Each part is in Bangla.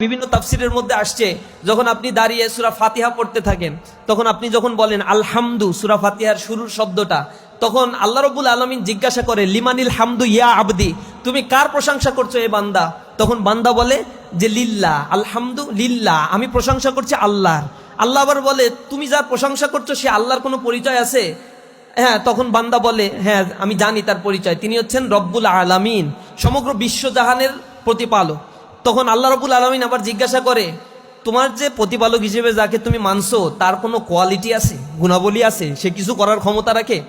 বিভিন্ন তাফসিরের মধ্যে আসছে যখন আপনি দাঁড়িয়ে সূরা ফাতিহা পড়তে থাকেন তখন আপনি যখন বলেন আলহামদু সূরা ফাতিহার শুরুর শব্দটা তখন আল্লাহ রাব্বুল আলামিন জিজ্ঞাসা করে লিমানিল হামদু ইয়া আবদি, তুমি কার প্রশংসা করছো এ বান্দা? তখন বান্দা বলে যে লিল্লাহ, আলহামদু লিল্লাহ, আমি প্রশংসা করছি আল্লাহর। আল্লাহ আবার বলে তুমি যার প্রশংসা করছো সে আল্লাহর কোনো পরিচয় আছে? হ্যাঁ। তখন বান্দা বলে হ্যাঁ আমি জানি তার পরিচয়, তিনি হচ্ছেন রব্বুল আলামিন, সমগ্র বিশ্বজাহানের প্রতিপালক। তখন আল্লাহ রব্বুল আলামিন আবার জিজ্ঞাসা করে তোমার যে প্রতিপালক হিসেবে যাকে তুমি মানছো তার কোনো কোয়ালিটি আছে, গুণাবলী আছে, সে কিছু করার ক্ষমতা রাখে?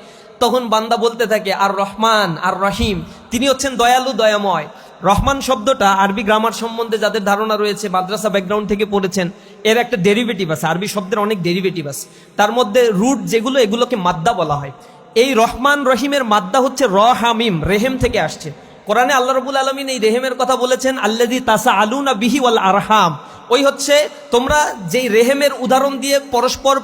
তখন বান্দা বলতে থাকে আর রহমান আর রহিম, তিনি হচ্ছেন দয়ালু দয়াময়। রহমান শব্দটা আরবি গ্রামার সম্বন্ধে যাদের ধারণা রয়েছে, মাদ্রাসা ব্যাকগ্রাউন্ড থেকে পড়েছেন, এর একটা ডেরিভেটিভ আছে, আরবি শব্দের অনেক ডেরিভেটিভ আছে, তার মধ্যে রুট যেগুলো এগুলোকে মাদ্দা বলা হয়। এই রহমান রহিমের মাদ্দা হচ্ছে রহামিম, রেহেম থেকে আসছে। কোরআনে আল্লাহ রাব্বুল আলামিন এই রেহেমের কথা বলেছেন আল্লাযী তাসাআলুনা বিহি ওয়াল আরহাম, ওই হচ্ছে তোমরা যেই রেহেমের উদাহরণ দিয়ে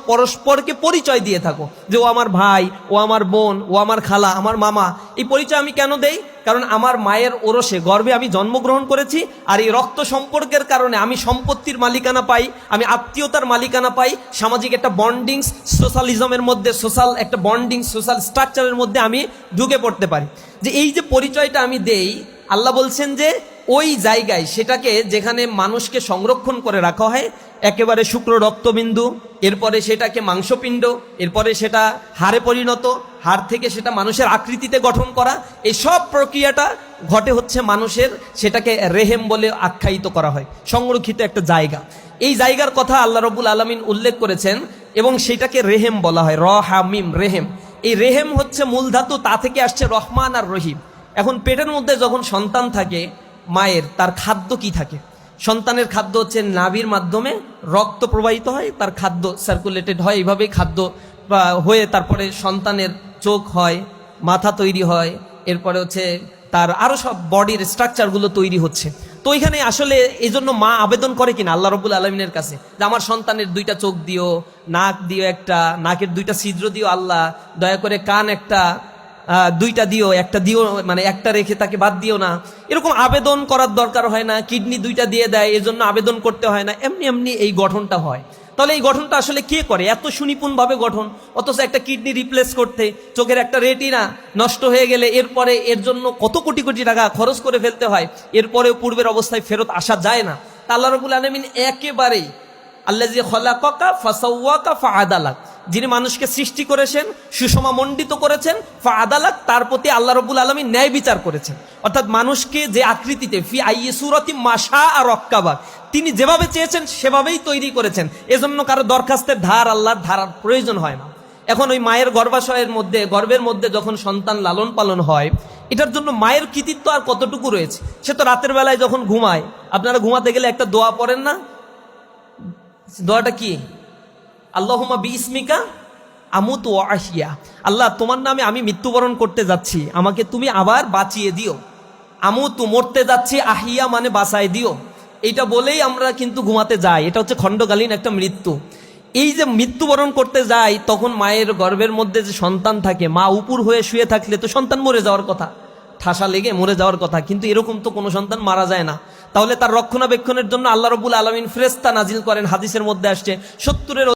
পরস্পরকে পরিচয় দিয়ে থাকো, যে ও আমার ভাই, ও আমার বোন, ও আমার খালা, আমার মামা। এই পরিচয় আমি কেন দেই? কারণ আমার মায়ের ওরসে গর্ভে আমি জন্মগ্রহণ করেছি, আর এই রক্ত সম্পর্কের কারণে আমি সম্পত্তির মালিকানা পাই, আমি আত্মীয়তার মালিকানা পাই, সামাজিক একটা বন্ডিং, সোশ্যালিজমের মধ্যে সোশ্যাল একটা বন্ডিং, সোশ্যাল স্ট্রাকচারের মধ্যে আমি ঢুকে পড়তে পারি। যে এই যে পরিচয়টা আমি দেই, আল্লাহ বলছেন যে ওই জায়গায় সেটাকে যেখানে মানুষকে সংরক্ষণ করে রাখা হয়, একেবারে শুক্র রক্তবিন্দু, এরপরে সেটাকে মাংসপিণ্ড, এরপরে সেটা হাড়ে পরিণত, হাড় থেকে সেটা মানুষের আকৃতিতে গঠন করা, এই সব প্রক্রিয়াটা ঘটে হচ্ছে মানুষের, সেটাকে রেহেম বলে আখ্যায়িত করা হয়, সংরক্ষিত একটা জায়গা। এই জায়গার কথা আল্লাহ রাব্বুল আলামিন উল্লেখ করেছেন এবং সেটাকে রেহেম বলা হয়, রহামিম, রেহেম। এই রেহেম হচ্ছে মূল ধাতু, তা থেকে আসছে রহমান আর রহিম। এখন পেটের মধ্যে যখন সন্তান থাকে মায়ের, তার খাদ্য কি থাকে? সন্তানের খাদ্য হচ্ছে নাভির মাধ্যমে রক্ত প্রবাহিত হয়, তার খাদ্য সার্কুলেটেড হয়, এইভাবেই খাদ্য হয়ে তারপরে সন্তানের চোখ হয়, মাথা তৈরি হয়, এরপরে হচ্ছে তার আরো সব বডির স্ট্রাকচারগুলো তৈরি হচ্ছে। তো ওইখানে আসলে এই জন্য মা আবেদন করে কিনা আল্লাহ রাব্বুল আলামিনের কাছে যে আমার সন্তানের দুইটা চোখ দিও, নাক দিও একটা, নাকের দুইটা ছিদ্র দিও আল্লাহ, দয়া করে কান একটা, দুইটা দিও, একটা দিও, মানে একটা রেখে তাকে বাদ দিও না। এরকম আবেদন করার দরকার হয় না, কিডনি দুইটা দিয়ে দেয় এজন্য আবেদন করতে হয় না, এমনি এমনি এই গঠনটা হয়। তাহলে এই গঠনটা আসলে কে করে? এত সুনিপুণভাবে গঠন, অথচ একটা কিডনি রিপ্লেস করতে, চোখের একটা রেটিনা নষ্ট হয়ে গেলে এরপরে এর জন্য কত কোটি কোটি টাকা খরচ করে ফেলতে হয়, এরপরেও পূর্বের অবস্থায় ফেরত আসা যায় না। তা আল্লাহ রাব্বুল আলামিন একেবারেই আল্লাযী খলাকাকা ফাসাওয়াকা ফাআদালাক, যিনি মানুষকে সৃষ্টি করেছেন, সুষমামণ্ডিত করেছেন, ফাআদালাক, তার প্রতি আল্লাহ রাব্বুল আলামিন ন্যায় বিচার করেছেন। অর্থাৎ মানুষকে যে আকৃতিতে ফি আইয়ি সূরাতিন মাশা আর রাক্কাবাক, তিনি যেভাবে চেয়েছেন সেভাবেই তৈরি করেছেন। এজন্য কারো দরখাস্তের আল্লাহর ধারার প্রয়োজন হয় না। এখন ওই মায়ের গর্ভাশয়ের মধ্যে, গর্ভের মধ্যে যখন সন্তান লালন পালন হয়, এটার জন্য মায়ের কৃতিত্ব আর কতটুকু রয়েছে? সে তো রাতের বেলায় যখন ঘুমায়, আপনারা ঘুমাতে গেলে একটা দোয়া পড়েন না? দোয়াটা কি? আল্লাহুম্মা বিইসমিকা আমুতু ওয়া আহিয়া, আল্লাহ তোমার নামে আমি মৃত্যুবরণ করতে যাচ্ছি, আমাকে তুমি আবার বাঁচিয়ে দিও। আমুতু, মরতে যাচ্ছি, আহিয়া মানে বাঁচায় দিও। এইটা বলেই আমরা কিন্তু ঘুমাতে যাই, এটা হচ্ছে খণ্ডকালীন একটা মৃত্যু। এই যে মৃত্যুবরণ করতে যাই, তখন মায়ের গর্ভের মধ্যে যে সন্তান থাকে, মা উপর হয়ে শুয়ে থাকলে তো সন্তান মরে যাওয়ার কথা, ঠাসা লেগে মরে যাওয়ার কথা, কিন্তু এরকম তো কোনো সন্তান মারা যায় না। তাহলে তার রক্ষণাবেক্ষণের জন্য আল্লাহ রাব্বুল আলামিন ফেরেশতা নাজিল করেন, হাদিসের মধ্যে আসছে 70-এর